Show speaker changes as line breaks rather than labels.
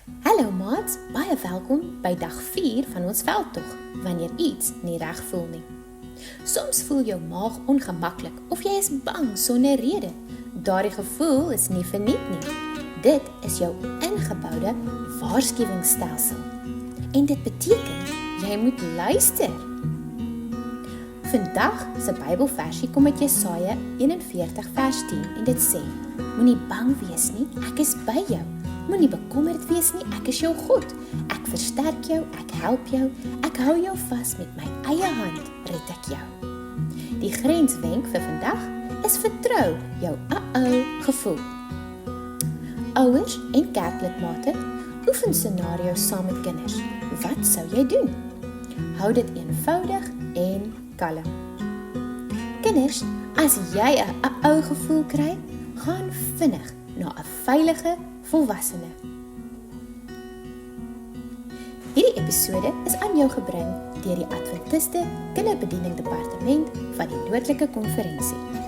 Hallo maats, baie welkom by dag 4 van ons veldtog, wanneer iets nie reg voel nie. Soms voel jou maag ongemaklik of jy is bang sonder rede. Daardie gevoel is nie verniet nie. Dit is jou ingeboude waarskuwingsstelsel. En dit beteken, jy moet luister. Vandag se Bybelversie kom uit Jesaja 41 vers 10 en dit sê: Moenie bang wees nie, ek is by jou. Moenie bekommerd wees nie, ek is jou God. Ek versterk jou, ek help jou, ek hou jou vas met my eie hand, red ek jou. Die grenswenk vir vandag is vertrou jou gevoel. Ouers en kerklidmate, oefen scenario's saam met kinders. Wat sou jy doen? Hou dit eenvoudig en kalm. Kinders, as jy 'n gevoel kry, gaan vinnig na 'n veilige volwassene. Hierdie episode is aan jou gebring deur die Adventiste Kinderbediening Departement van die Noordelike Konferensie.